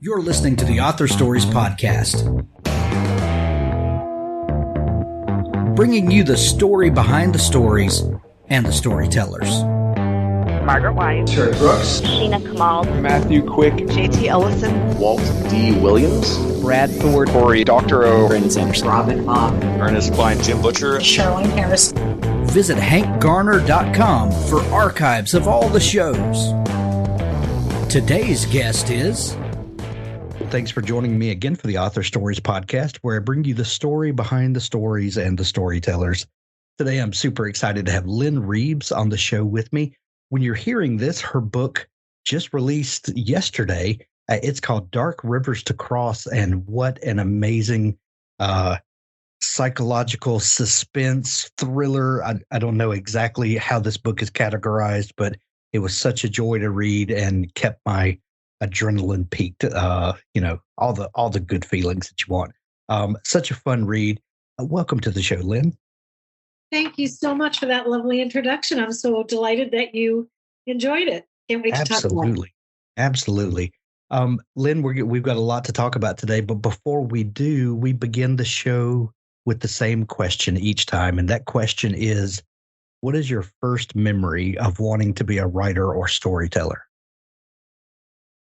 You're listening to the Author Stories Podcast, bringing you the story behind the stories and the storytellers. Margaret White, Terry Brooks, Sheena Kamal, Matthew Quick, JT Ellison, Walt D. Williams, Brad Thwart, Corey, Dr. O, Brandon Sanderson, Robin Mock, Ernest Klein, Jim Butcher, Sherwin Harris. Visit hankgarner.com for archives of all the shows. Today's guest is... Thanks for joining me again for the Author Stories Podcast, where I bring you the story behind the stories and the storytellers. Today, I'm super excited to have Lynne Reeves on the show with me. When you're hearing this, her book just released yesterday. It's called Dark Rivers to Cross, and what an amazing psychological suspense thriller. I don't know exactly how this book is categorized, but it was such a joy to read and kept my adrenaline peaked. All the good feelings that you want. Such a fun read. Welcome to the show, Lynne. Thank you so much for that lovely introduction. I'm so delighted that you enjoyed it. Can't wait to talk about it. Absolutely. Lynne, we've got a lot to talk about today, but before we do, we begin the show with the same question each time. And that question is, what is your first memory of wanting to be a writer or storyteller?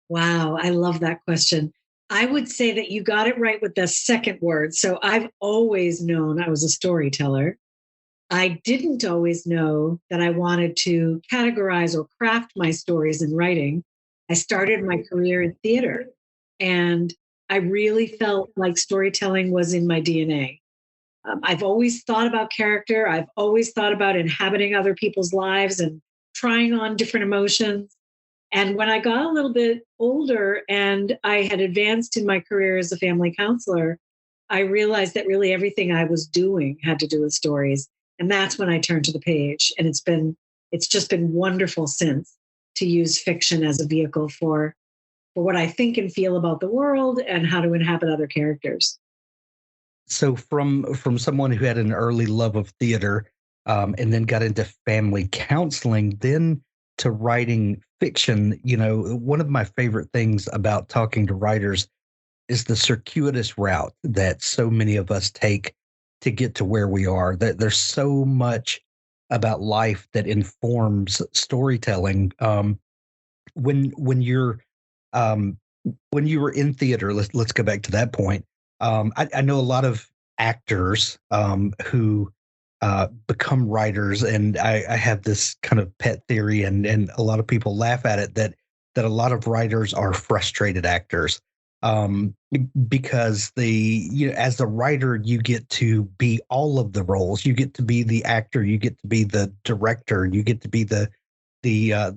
Wow, I love that question. I would say that you got it right with the second word. So I've always known I was a storyteller. I didn't always know that I wanted to categorize or craft my stories in writing. I started my career in theater, and I really felt like storytelling was in my DNA. I've always thought about character. I've always thought about inhabiting other people's lives and trying on different emotions. And when I got a little bit older and I had advanced in my career as a family counselor, I realized that really everything I was doing had to do with stories. And that's when I turned to the page. And it's just been wonderful since to use fiction as a vehicle for what I think and feel about the world and how to inhabit other characters. So from someone who had an early love of theater and then got into family counseling, then to writing fiction, one of my favorite things about talking to writers is the circuitous route that so many of us take to get to where we are. That there's so much about life that informs storytelling. When you were in theater, let's go back to that point. I know a lot of actors who become writers, and I have this kind of pet theory, and a lot of people laugh at it, that a lot of writers are frustrated actors, because as a writer, you get to be all of the roles. You get to be the actor, you get to be the director, you get to be the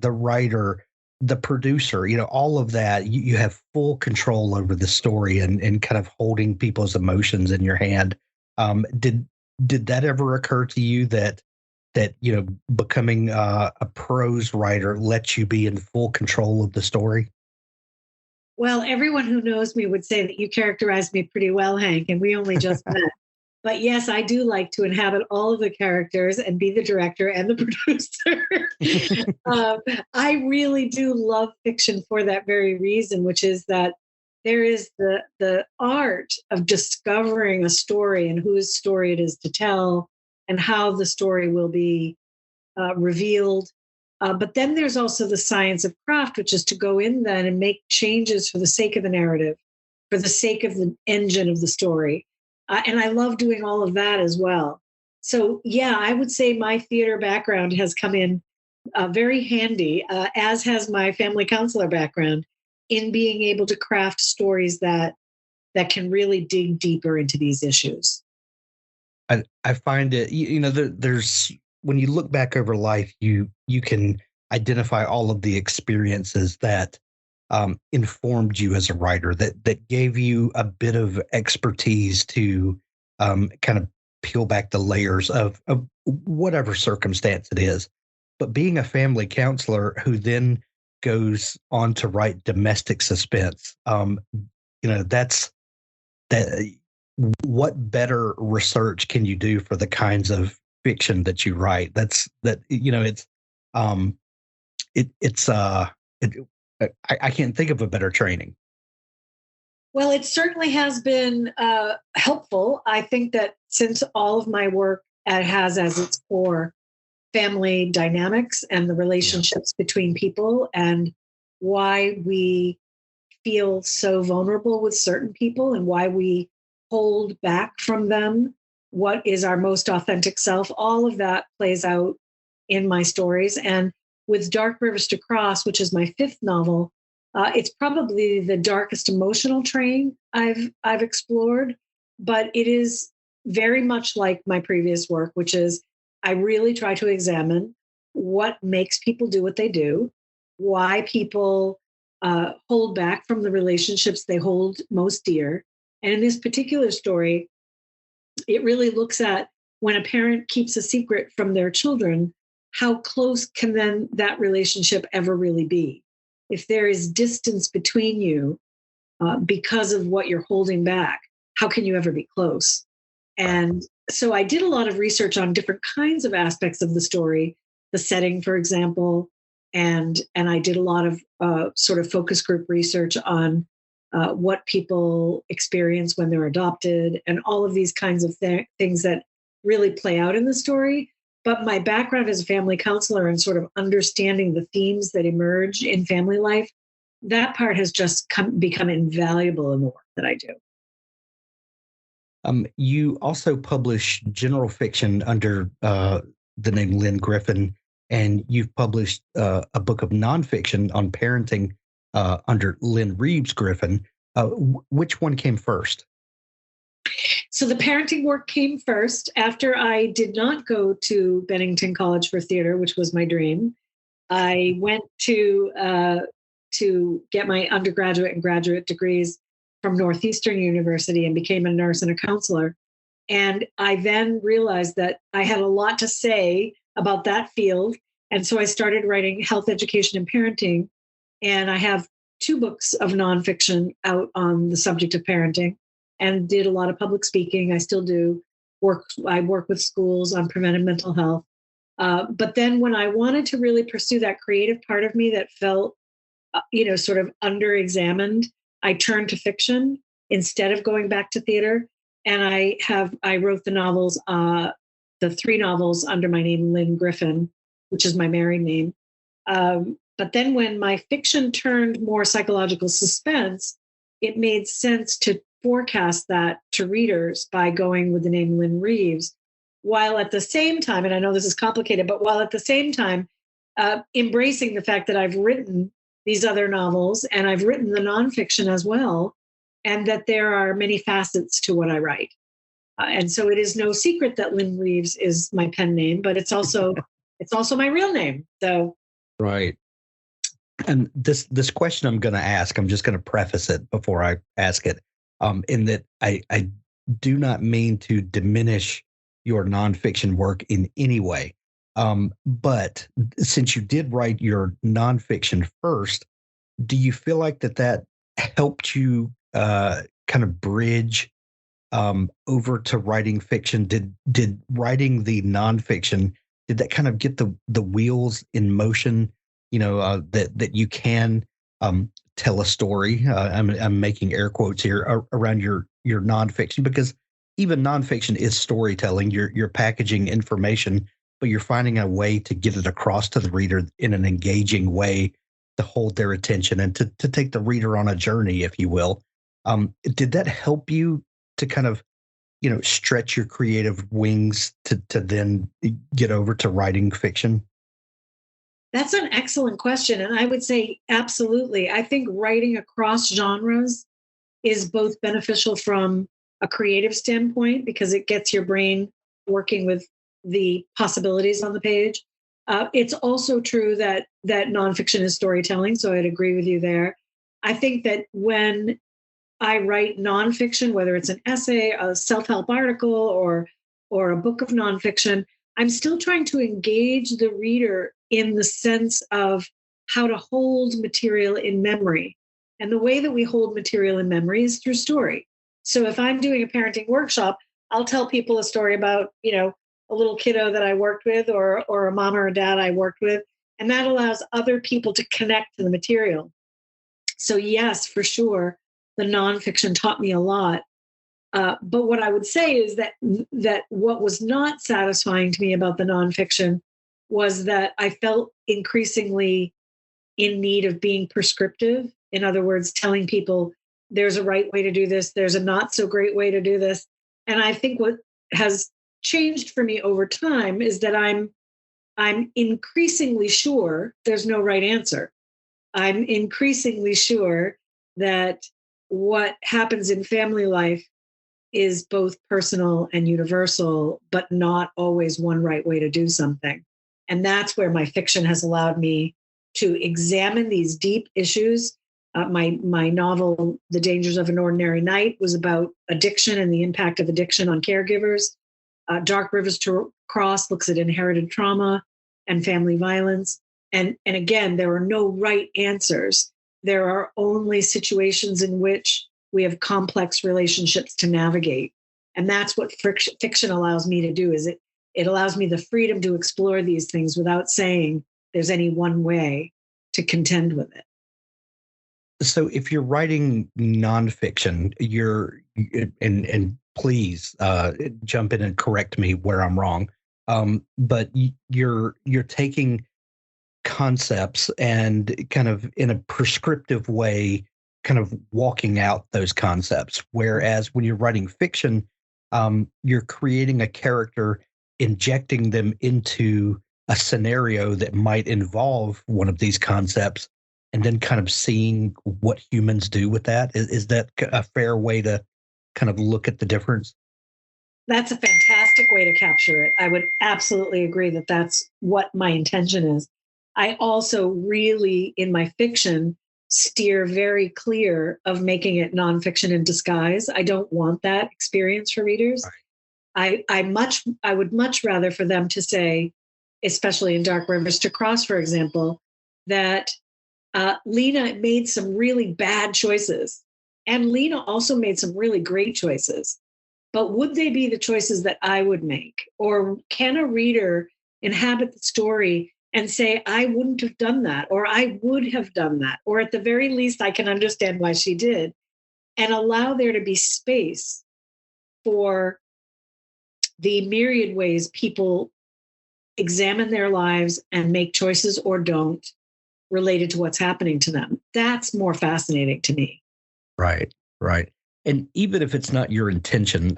writer, the producer, all of that. You have full control over the story and kind of holding people's emotions in your hand. Did that ever occur to you that becoming a prose writer lets you be in full control of the story? Well, everyone who knows me would say that you characterized me pretty well, Hank, and we only just met. But yes, I do like to inhabit all of the characters and be the director and the producer. I really do love fiction for that very reason, which is that there is the art of discovering a story and whose story it is to tell and how the story will be revealed. But then there's also the science of craft, which is to go in then and make changes for the sake of the narrative, for the sake of the engine of the story. And I love doing all of that as well. So, yeah, I would say my theater background has come in very handy, as has my family counselor background, in being able to craft stories that can really dig deeper into these issues. I find it, there's, when you look back over life, you can identify all of the experiences that informed you as a writer, that gave you a bit of expertise to kind of peel back the layers of whatever circumstance it is. But being a family counselor who then goes on to write domestic suspense, that's that. What better research can you do for the kinds of fiction that you write? I can't think of a better training. Well, it certainly has been helpful. I think that since all of my work has as its core family dynamics and the relationships between people and why we feel so vulnerable with certain people and why we hold back from them what is our most authentic self, all of that plays out in my stories. And with Dark Rivers to Cross, which is my fifth novel, it's probably the darkest emotional train I've explored, but it is very much like my previous work, which is I really try to examine what makes people do what they do, why people hold back from the relationships they hold most dear. And in this particular story, it really looks at when a parent keeps a secret from their children, how close can then that relationship ever really be? If there is distance between you because of what you're holding back, how can you ever be close? And so I did a lot of research on different kinds of aspects of the story, the setting, for example, and I did a lot of sort of focus group research on what people experience when they're adopted and all of these kinds of things that really play out in the story. But my background as a family counselor and sort of understanding the themes that emerge in family life, that part has just become invaluable in the work that I do. You also publish general fiction under the name Lynne Griffin, and you've published a book of nonfiction on parenting under Lynne Reeves Griffin. Which one came first? So the parenting work came first after I did not go to Bennington College for Theater, which was my dream. I went to get my undergraduate and graduate degrees from Northeastern University and became a nurse and a counselor. And I then realized that I had a lot to say about that field. And so I started writing health education and parenting. And I have two books of nonfiction out on the subject of parenting and did a lot of public speaking. I still do work. I work with schools on preventive mental health. But then when I wanted to really pursue that creative part of me that felt, sort of under-examined, I turned to fiction instead of going back to theater. And I wrote the novels, the three novels under my name, Lynne Griffin, which is my married name. But then when my fiction turned more psychological suspense, it made sense to forecast that to readers by going with the name Lynne Reeves, while at the same time, and I know this is complicated, but while at the same time embracing the fact that I've written these other novels and I've written the nonfiction as well, and that there are many facets to what I write. And so it is no secret that Lynne Reeves is my pen name, but it's also my real name. So right. And this question I'm going to ask, I'm just going to preface it before I ask it, in that I do not mean to diminish your nonfiction work in any way. But since you did write your nonfiction first, do you feel like that helped you kind of bridge over to writing fiction? Did writing the nonfiction, did that kind of get the wheels in motion? That you can tell a story. I'm making air quotes here around your nonfiction, because even nonfiction is storytelling. You're packaging information, but you're finding a way to get it across to the reader in an engaging way to hold their attention and to take the reader on a journey, if you will. Did that help you to kind of, stretch your creative wings to then get over to writing fiction? that's an excellent question. And I would say absolutely. I think writing across genres is both beneficial from a creative standpoint because it gets your brain working with the possibilities on the page. It's also true that nonfiction is storytelling, so I'd agree with you there. I think that when I write nonfiction, whether it's an essay, a self-help article, or a book of nonfiction, I'm still trying to engage the reader in the sense of how to hold material in memory. And the way that we hold material in memory is through story. So if I'm doing a parenting workshop, I'll tell people a story about, a little kiddo that I worked with or a mom or a dad I worked with. And that allows other people to connect to the material. So yes, for sure, the nonfiction taught me a lot. But what I would say is that what was not satisfying to me about the nonfiction was that I felt increasingly in need of being prescriptive. In other words, telling people there's a right way to do this, there's a not so great way to do this. And I think what has changed for me over time is that I'm increasingly sure there's no right answer. I'm increasingly sure that what happens in family life is both personal and universal, but not always one right way to do something. And that's where my fiction has allowed me to examine these deep issues. My novel, The Dangers of an Ordinary Night, was about addiction and the impact of addiction on caregivers. Dark Rivers to Cross looks at inherited trauma and family violence. And again, there are no right answers. There are only situations in which we have complex relationships to navigate. And that's what fiction allows me to do, is it allows me the freedom to explore these things without saying there's any one way to contend with it. So if you're writing nonfiction, and please jump in and correct me where I'm wrong. But you're taking concepts and kind of in a prescriptive way, kind of walking out those concepts. Whereas when you're writing fiction, you're creating a character, injecting them into a scenario that might involve one of these concepts, and then kind of seeing what humans do with that. Is that a fair way to kind of look at the difference? That's a fantastic way to capture it. I would absolutely agree that that's what my intention is. I also really, in my fiction, steer very clear of making it nonfiction in disguise. I don't want that experience for readers. Right. I would much rather for them to say, especially in Dark Rivers to Cross, for example, that Lena made some really bad choices, and Lena also made some really great choices. But would they be the choices that I would make? Or can a reader inhabit the story and say, I wouldn't have done that, or I would have done that, or at the very least, I can understand why she did, and allow there to be space for the myriad ways people examine their lives and make choices or don't related to what's happening to them. That's more fascinating to me. Right, right. And even if it's not your intention,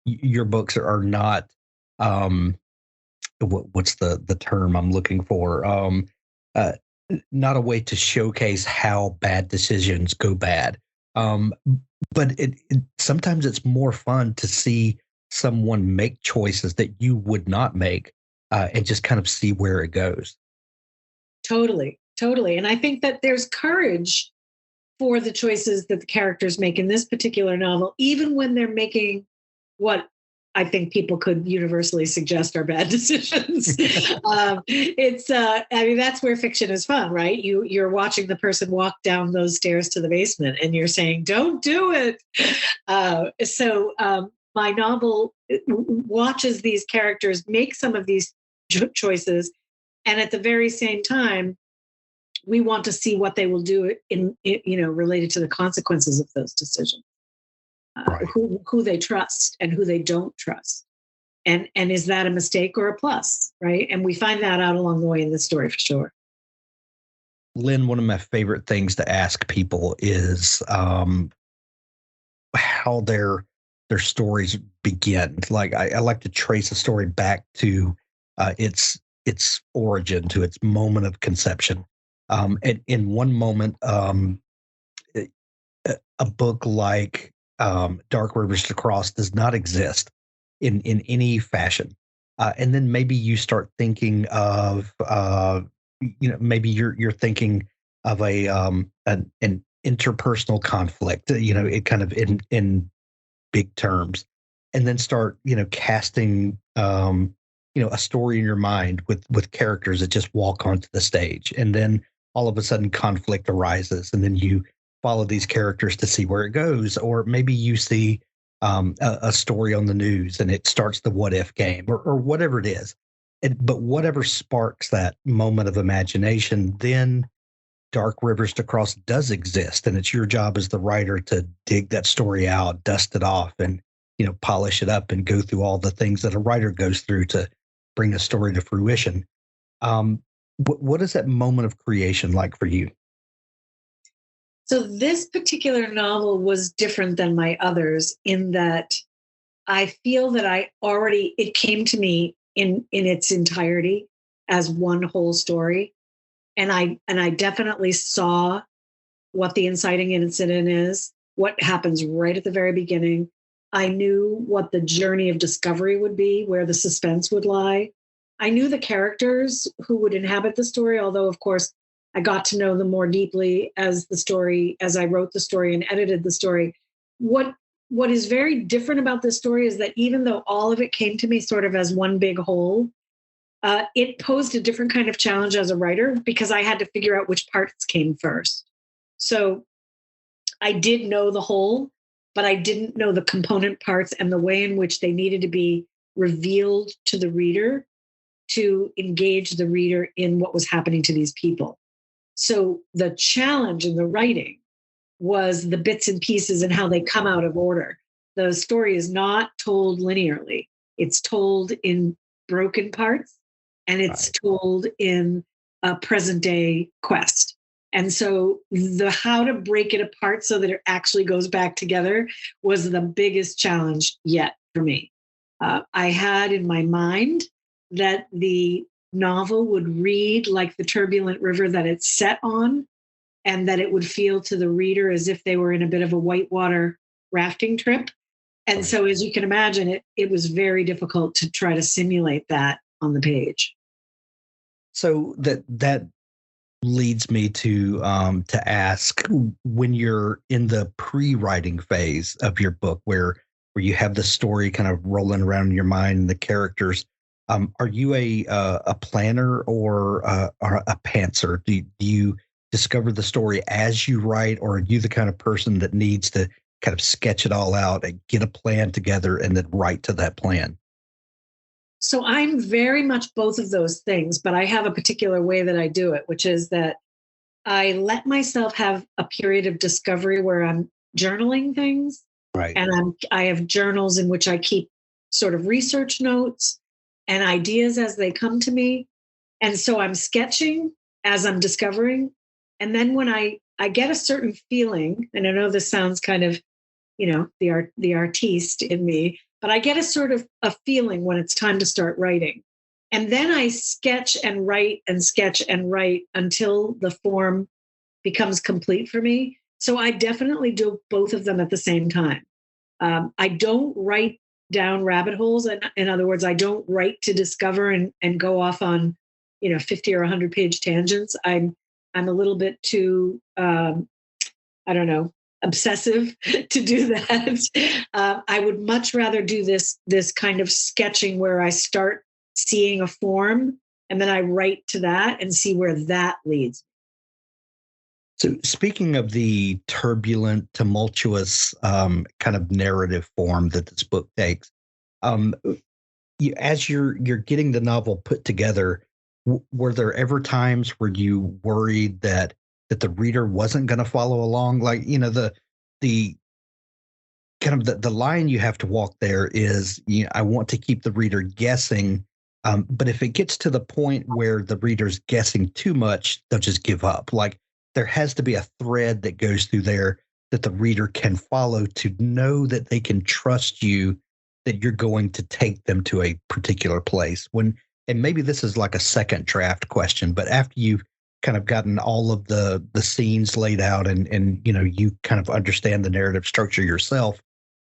your books are not, what's the term I'm looking for? Not a way to showcase how bad decisions go bad. But sometimes it's more fun to see someone make choices that you would not make, and just kind of see where it goes. Totally. And I think that there's courage for the choices that the characters make in this particular novel, even when they're making what I think people could universally suggest are bad decisions. That's where fiction is fun, right? You're watching the person walk down those stairs to the basement and you're saying, don't do it. So my novel watches these characters make some of these choices. And at the very same time, we want to see what they will do in related to the consequences of those decisions. Right. Who they trust and who they don't trust. And is that a mistake or a plus, right? And we find that out along the way in this story for sure. Lynne, one of my favorite things to ask people is how their stories begin. Like I like to trace a story back to its origin, to its moment of conception. And in one moment, a book like Dark Rivers to Cross does not exist in any fashion. And then maybe you start thinking of, maybe you're thinking of an interpersonal conflict, it kind of in big terms, and then start, casting, a story in your mind with characters that just walk onto the stage. And then all of a sudden conflict arises, and then you follow these characters to see where it goes. Or maybe you see a story on the news and it starts the what if game or whatever it is. But whatever sparks that moment of imagination, then dark rivers to cross does exist, and it's your job as the writer to dig that story out, dust it off, and polish it up and go through all the things that a writer goes through to bring a story to fruition. What is that moment of creation like for you? So this particular novel was different than my others in that I feel that it came to me in its entirety as one whole story. And I definitely saw what the inciting incident is, what happens right at the very beginning. I knew what the journey of discovery would be, where the suspense would lie. I knew the characters who would inhabit the story, although, of course, I got to know them more deeply as I wrote the story and edited the story. What is very different about this story is that even though all of it came to me sort of as one big whole, it posed a different kind of challenge as a writer because I had to figure out which parts came first. So I did know the whole, but I didn't know the component parts and the way in which they needed to be revealed to the reader to engage the reader in what was happening to these people. So the challenge in the writing was the bits and pieces and how they come out of order. The story is not told linearly. It's told in broken parts, and it's told in a present day quest. And so the how to break it apart so that it actually goes back together was the biggest challenge yet for me. I had in my mind that the novel would read like the turbulent river that it's set on, and that it would feel to the reader as if they were in a bit of a whitewater rafting trip. And so, as you can imagine, it was very difficult to try to simulate that on the page. So that leads me to ask, when you're in the pre-writing phase of your book, where you have the story kind of rolling around in your mind and the characters, are you a planner or a pantser? Do you discover the story as you write, or are you the kind of person that needs to kind of sketch it all out and get a plan together and then write to that plan? So I'm very much both of those things, but I have a particular way that I do it, which is that I let myself have a period of discovery where I'm journaling things. Right. And I have journals in which I keep sort of research notes and ideas as they come to me. And so I'm sketching as I'm discovering. And then when I get a certain feeling, and I know this sounds kind of, the artiste in me, but I get a sort of a feeling when it's time to start writing. And then I sketch and write and sketch and write until the form becomes complete for me. So I definitely do both of them at the same time. I don't write down rabbit holes. In other words, I don't write to discover and go off on, 50 or 100 page tangents. I'm a little bit too, obsessive to do that. I would much rather do this kind of sketching where I start seeing a form and then I write to that and see where that leads. So speaking of the turbulent, tumultuous kind of narrative form that this book takes, as you're getting the novel put together, were there ever times where you worried that the reader wasn't going to follow along? Like, the kind of the line you have to walk there is, I want to keep the reader guessing. But if it gets to the point where the reader's guessing too much, they'll just give up. Like, there has to be a thread that goes through there that the reader can follow to know that they can trust you, that you're going to take them to a particular place. And maybe this is like a second draft question, but after you've kind of gotten all of the scenes laid out and you kind of understand the narrative structure yourself,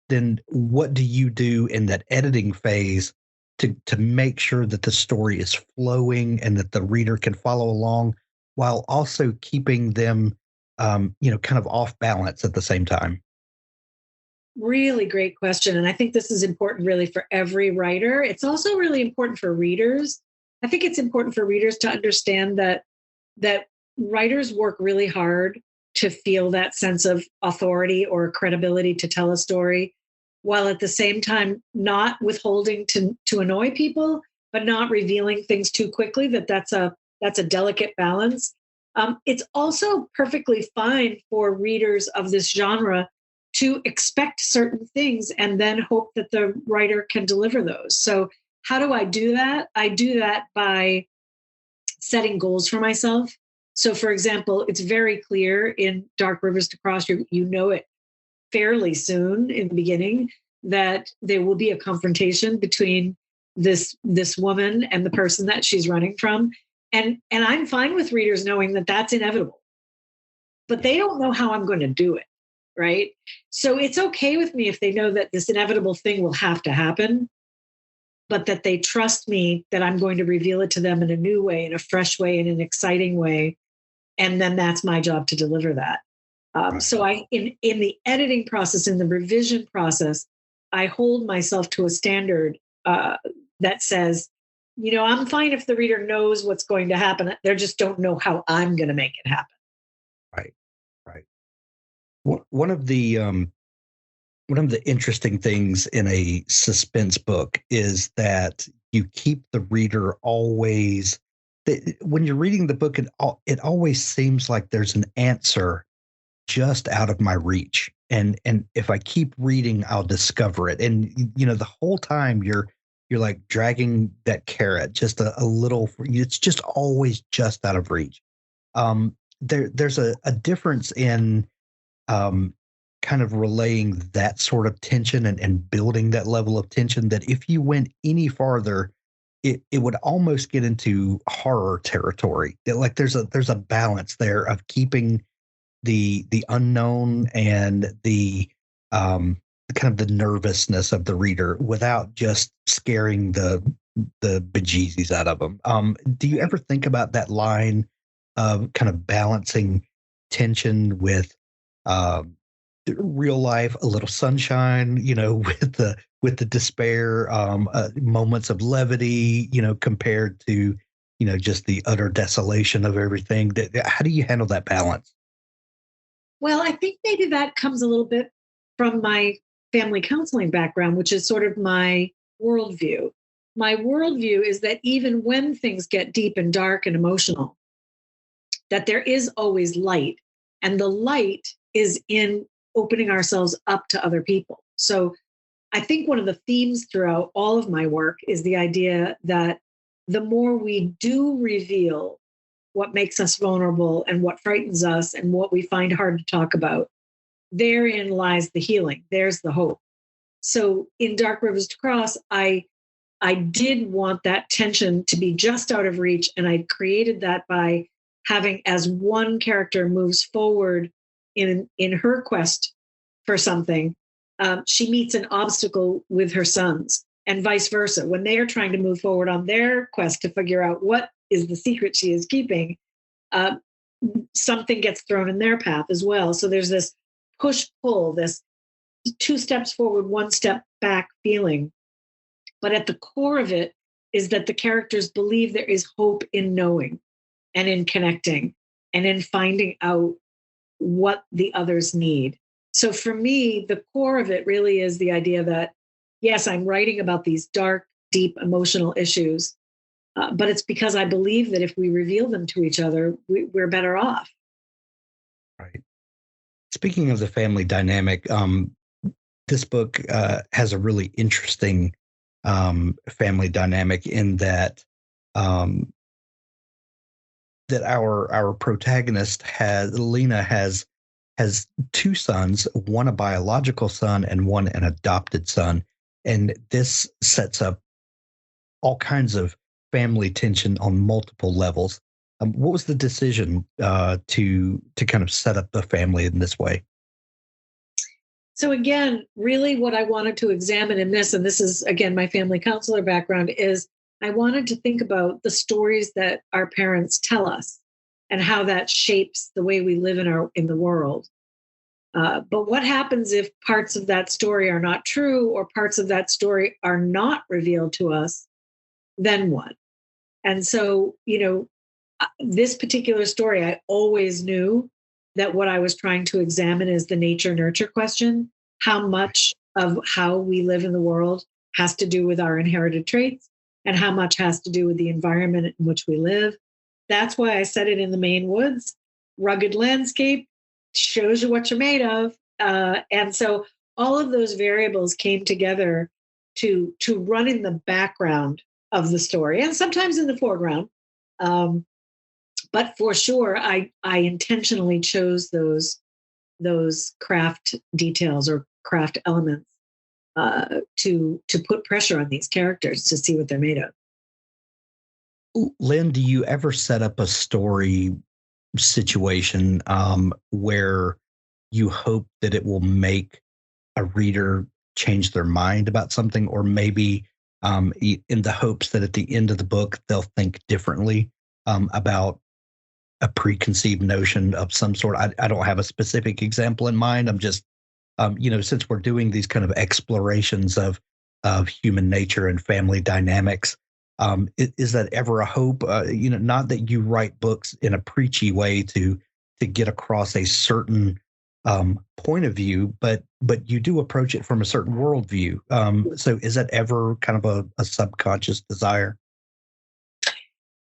then what do you do in that editing phase to make sure that the story is flowing and that the reader can follow along while also keeping them, kind of off balance at the same time? Really great question. And I think this is important really for every writer. It's also really important for readers. I think it's important for readers to understand that writers work really hard to feel that sense of authority or credibility to tell a story, while at the same time not withholding to annoy people, but not revealing things too quickly. That's a delicate balance. It's also perfectly fine for readers of this genre to expect certain things and then hope that the writer can deliver those. So, how do I do that? I do that by setting goals for myself. So, for example, it's very clear in Dark Rivers to Cross, you know it fairly soon in the beginning that there will be a confrontation between this woman and the person that she's running from. And I'm fine with readers knowing that that's inevitable, but they don't know how I'm going to do it, right? So it's okay with me if they know that this inevitable thing will have to happen, but that they trust me that I'm going to reveal it to them in a new way, in a fresh way, in an exciting way. And then that's my job to deliver that. So in the editing process, in the revision process, I hold myself to a standard that says, I'm fine if the reader knows what's going to happen. They just don't know how I'm going to make it happen. Right, right. One of the interesting things in a suspense book is that you keep the reader always. When you're reading the book, it always seems like there's an answer just out of my reach, and if I keep reading, I'll discover it. And the whole time you're like dragging that carrot just a little. It's just always just out of reach. There's a difference in kind of relaying that sort of tension and building that level of tension, that if you went any farther, it would almost get into horror territory. Like there's a balance there of keeping the unknown and the kind of the nervousness of the reader without just scaring the bejesus out of them. Do you ever think about that line of kind of balancing tension with real life, a little sunshine, with the despair, moments of levity, compared to, just the utter desolation of everything? How do you handle that balance? Well, I think maybe that comes a little bit from my family counseling background, which is sort of my worldview. My worldview is that even when things get deep and dark and emotional, that there is always light. And the light is in opening ourselves up to other people. So I think one of the themes throughout all of my work is the idea that the more we do reveal what makes us vulnerable and what frightens us and what we find hard to talk about, therein lies the healing. There's the hope. So in Dark Rivers to Cross, I did want that tension to be just out of reach. And I created that by having, as one character moves forward in her quest for something, she meets an obstacle with her sons, and vice versa. When they are trying to move forward on their quest to figure out what is the secret she is keeping, something gets thrown in their path as well. So there's this push-pull, this 2 steps forward, 1 step back feeling. But at the core of it is that the characters believe there is hope in knowing and in connecting and in finding out what the others need. So for me, the core of it really is the idea that, yes, I'm writing about these dark, deep emotional issues, but it's because I believe that if we reveal them to each other, we're better off. Right. Speaking of the family dynamic, this book has a really interesting family dynamic in that that our protagonist Lena has 2 sons, one a biological son and one an adopted son, and this sets up all kinds of family tension on multiple levels. What was the decision to kind of set up the family in this way? So again, really what I wanted to examine in this, and this is again my family counselor background, is I wanted to think about the stories that our parents tell us and how that shapes the way we live in the world. But what happens if parts of that story are not true, or parts of that story are not revealed to us? Then what? And so, this particular story, I always knew that what I was trying to examine is the nature-nurture question. How much of how we live in the world has to do with our inherited traits, and how much has to do with the environment in which we live. That's why I set it in the Maine woods. Rugged landscape shows you what you're made of. And so all of those variables came together to run in the background of the story, and sometimes in the foreground. But for sure, I intentionally chose those craft details or craft elements to put pressure on these characters to see what they're made of. Lynn, do you ever set up a story situation where you hope that it will make a reader change their mind about something, or maybe in the hopes that at the end of the book they'll think differently about a preconceived notion of some sort? I don't have a specific example in mind. I'm just, since we're doing these kind of explorations of human nature and family dynamics, is that ever a hope? Not that you write books in a preachy way to get across a certain point of view, but you do approach it from a certain worldview. So is that ever kind of a subconscious desire?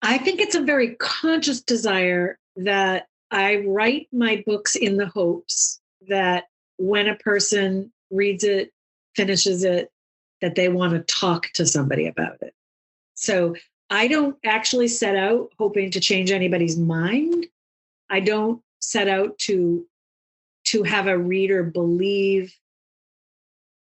I think it's a very conscious desire that I write my books in the hopes that when a person reads it, finishes it, that they want to talk to somebody about it. So I don't actually set out hoping to change anybody's mind. I don't set out to have a reader believe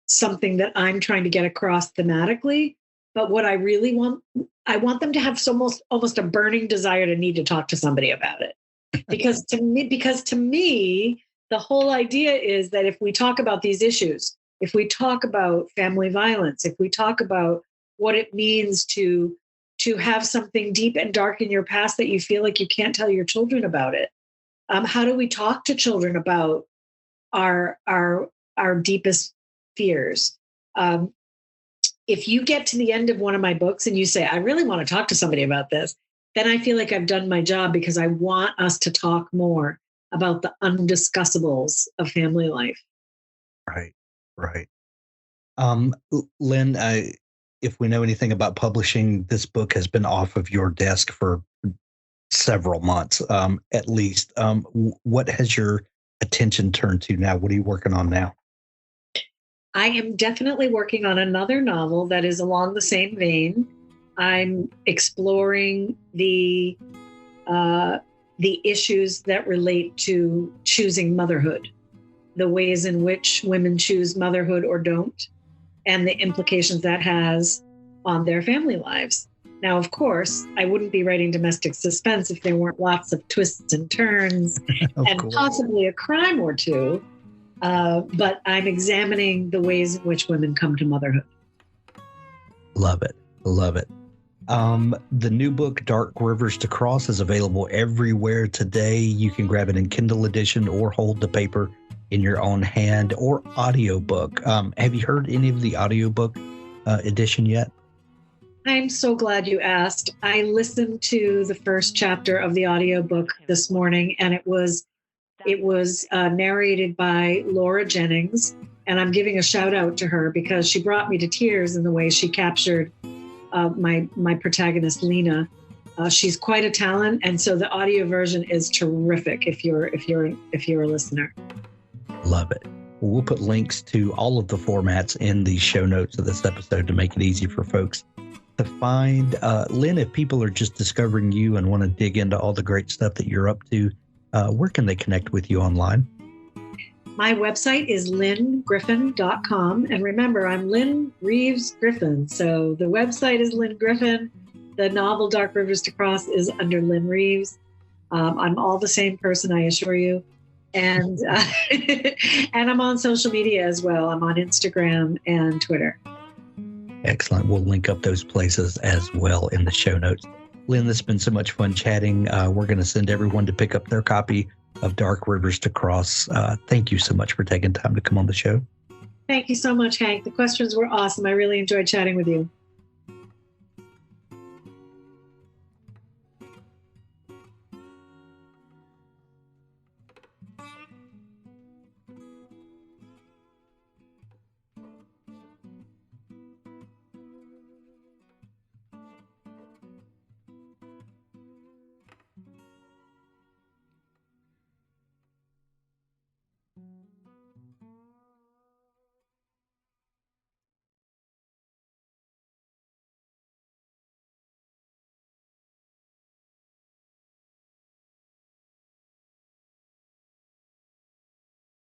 something that I'm trying to get across thematically. But what I really want, I want them to have almost a burning desire to need to talk to somebody about it. Because to me, the whole idea is that if we talk about these issues, if we talk about family violence, if we talk about what it means to have something deep and dark in your past that you feel like you can't tell your children about it, how do we talk to children about our deepest fears? If you get to the end of one of my books and you say, I really want to talk to somebody about this, then I feel like I've done my job, because I want us to talk more about the undiscussables of family life. Right. Lynn, if we know anything about publishing, this book has been off of your desk for several months, at least. What has your attention turned to now? What are you working on now? I am definitely working on another novel that is along the same vein. I'm exploring the issues that relate to choosing motherhood, the ways in which women choose motherhood or don't, and the implications that has on their family lives. Now, of course, I wouldn't be writing domestic suspense if there weren't lots of twists and turns and possibly a crime or two. But I'm examining the ways in which women come to motherhood. Love it. The new book, Dark Rivers to Cross, is available everywhere today. You can grab it in Kindle edition or hold the paper in your own hand, or audiobook. Have you heard any of the audiobook edition yet? I'm so glad you asked. I listened to the first chapter of the audiobook this morning, and it was narrated by Laura Jennings, and I'm giving a shout out to her because she brought me to tears in the way she captured my protagonist, Lena. She's quite a talent, and so the audio version is terrific if you're a listener. Love it. We'll put links to all of the formats in the show notes of this episode to make it easy for folks to find. Lynn, if people are just discovering you and want to dig into all the great stuff that you're up to, where can they connect with you online? My website is lynnegriffin.com. And remember, I'm Lynne Reeves Griffin. So the website is Lynne Griffin. The novel Dark Rivers to Cross is under Lynne Reeves. I'm all the same person, I assure you. And and I'm on social media as well. I'm on Instagram and Twitter. Excellent. We'll link up those places as well in the show notes. Lynn, this has been so much fun chatting. We're going to send everyone to pick up their copy of Dark Rivers to Cross. Thank you so much for taking time to come on the show. Thank you so much, Hank. The questions were awesome. I really enjoyed chatting with you.